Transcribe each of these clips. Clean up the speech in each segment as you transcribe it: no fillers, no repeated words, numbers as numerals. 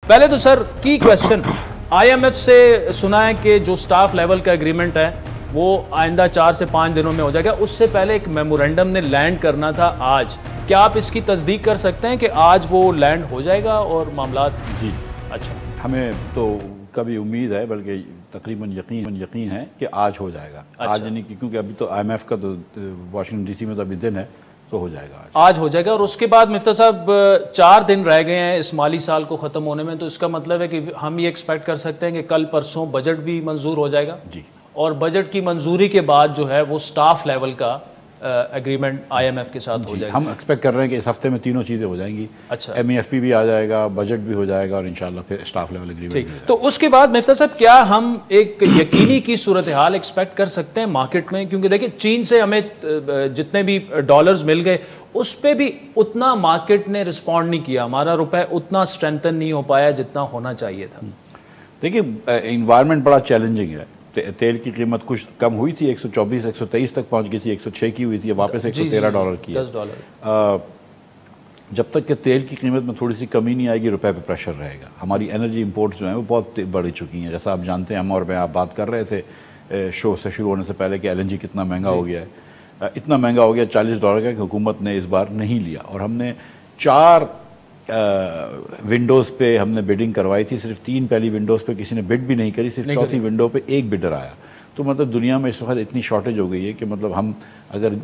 پہلے تو سر کی کویسچن آئی ایم ایف سے سنا ہے کہ جو سٹاف لیول کا اگریمنٹ ہے وہ آئندہ 4 سے 5 دنوں میں ہو جائے گا. اس سے پہلے ایک میمورینڈم نے لینڈ کرنا تھا آج. کیا آپ اس کی تصدیق کر سکتے ہیں کہ آج وہ لینڈ ہو جائے گا اور معاملات؟ جی اچھا, ہمیں تو کبھی امید ہے بلکہ تقریباً یقین ہے کہ آج ہو جائے گا. آج نہیں کیونکہ ابھی تو آئی ایم ایف کا تو واشنگٹن ڈی سی میں تو ابھی دن ہے, تو ہو جائے گا آج ہو جائے گا. اور اس کے بعد مفتیٰ صاحب 4 دن رہ گئے ہیں اس مالی سال کو ختم ہونے میں, تو اس کا مطلب ہے کہ ہم یہ ایکسپیکٹ کر سکتے ہیں کہ کل پرسوں بجٹ بھی منظور ہو جائے گا. جی, اور بجٹ کی منظوری کے بعد جو ہے وہ سٹاف لیول کا ایگریمنٹ آئی ایم ایف کے ساتھ ہو جائے گا. ہم ایکسپیکٹ کر رہے ہیں کہ اس ہفتے میں تینوں چیزیں ہو جائیں گی. اچھا, ایم ای ایف پی بھی آ جائے گا, بجٹ بھی ہو جائے گا, اور انشاءاللہ پھر سٹاف لیول ایگریمنٹ بھی ہو جائے گا. تو اس کے بعد مفتیٰ صاحب کیا ہم ایک یقینی کی صورتحال ایکسپیکٹ کر سکتے ہیں مارکیٹ میں؟ کیونکہ دیکھیں چین سے ہمیں جتنے بھی ڈالرز مل گئے اس پہ بھی اتنا مارکیٹ نے رسپونڈ نہیں کیا, ہمارا روپے اتنا اسٹرینتھن نہیں ہو پایا جتنا ہونا چاہیے تھا. دیکھیں انوائرمنٹ بڑا چیلنجنگ ہے. تیل کی قیمت کچھ کم ہوئی تھی, 124 123 تک پہنچ گئی تھی, 106 کی ہوئی تھی, واپس $113 کی ہے. $10. جب تک کہ تیل کی قیمت میں تھوڑی سی کمی نہیں آئے گی روپے پہ پریشر رہے گا. ہماری انرجی امپورٹس جو ہیں وہ بہت بڑھ چکی ہیں. جیسا آپ جانتے ہیں, ہم اور میں آپ بات کر رہے تھے شو سے شروع ہونے سے پہلے کہ LNG کتنا مہنگا ہو گیا ہے. اتنا مہنگا ہو گیا $40 کا کہ حکومت نے اس بار نہیں لیا, اور ہم نے 4 ونڈوز پہ ہم نے بیڈنگ کروائی تھی. صرف 3 پہلی ونڈوز پہ کسی نے بڈ بھی نہیں کری, صرف چوتھی ونڈو پہ ایک بڈر آیا. تو مطلب دنیا میں اس وقت اتنی شارٹیج ہو گئی ہے کہ مطلب ہم اگر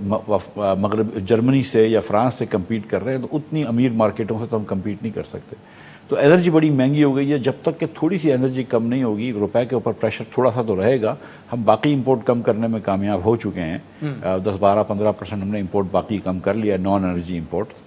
مغرب جرمنی سے یا فرانس سے کمپیٹ کر رہے ہیں تو اتنی امیر مارکیٹوں سے تو ہم کمپیٹ نہیں کر سکتے. تو انرجی بڑی مہنگی ہو گئی ہے. جب تک کہ تھوڑی سی انرجی کم نہیں ہوگی, روپے کے اوپر پریشر تھوڑا سا تو رہے گا. ہم باقی امپورٹ کم کرنے میں کامیاب ہو چکے ہیں, 10-12-15% ہم نے امپورٹ باقی کم کر لیا, نان انرجی امپورٹ.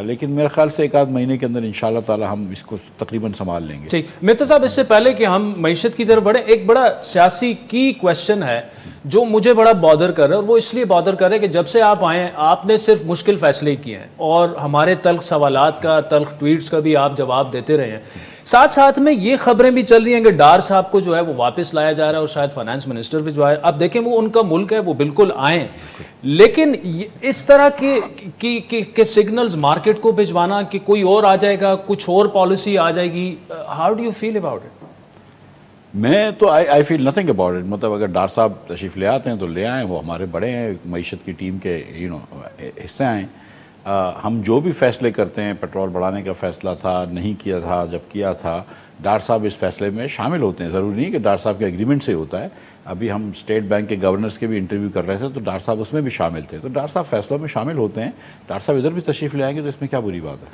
لیکن میرے خیال سے 1 آدھ مہینے کے اندر انشاءاللہ تعالی ہم اس کو تقریباً سنبھال لیں گے. ٹھیک. مفتیٰ صاحب اس سے پہلے کہ ہم معیشت کی طرف بڑھیں, ایک بڑا سیاسی کی کویسچن ہے جو مجھے بڑا بادر کر رہا ہے, اور وہ اس لیے بادر کر رہا ہے کہ جب سے آپ آئے ہیں آپ نے صرف مشکل فیصلے کیے ہیں, اور ہمارے تلخ سوالات کا, تلخ ٹویٹس کا بھی آپ جواب دیتے رہے ہیں. ساتھ ساتھ میں یہ خبریں بھی چل رہی ہیں کہ ڈار صاحب کو جو ہے وہ واپس لایا جا رہا ہے, اور شاید فائنانس منسٹر بھی جو ہے, اب دیکھیں وہ ان کا ملک ہے, وہ بالکل آئیں, لیکن اس طرح کے سگنلز مارکیٹ کو بھجوانا کہ کوئی اور آ جائے گا, کچھ اور پالیسی آ جائے گی, how do you feel about it? میں تو I feel nothing about it. مطلب اگر ڈار صاحب تشریف لے آتے ہیں تو لے آئیں, وہ ہمارے بڑے ہیں, معیشت کی ٹیم کے حصے آئیں. ہم جو بھی فیصلے کرتے ہیں, پیٹرول بڑھانے کا فیصلہ تھا, نہیں کیا تھا, جب کیا تھا, ڈار صاحب اس فیصلے میں شامل ہوتے ہیں. ضروری نہیں کہ ڈار صاحب کے ایگریمنٹ سے ہی ہوتا ہے. ابھی ہم اسٹیٹ بینک کے گورنرز کے بھی انٹرویو کر رہے تھے تو ڈار صاحب اس میں بھی شامل تھے. تو ڈار صاحب فیصلوں میں شامل ہوتے ہیں. ڈار صاحب ادھر بھی تشریف لے آئیں گے تو اس میں کیا بری بات ہے؟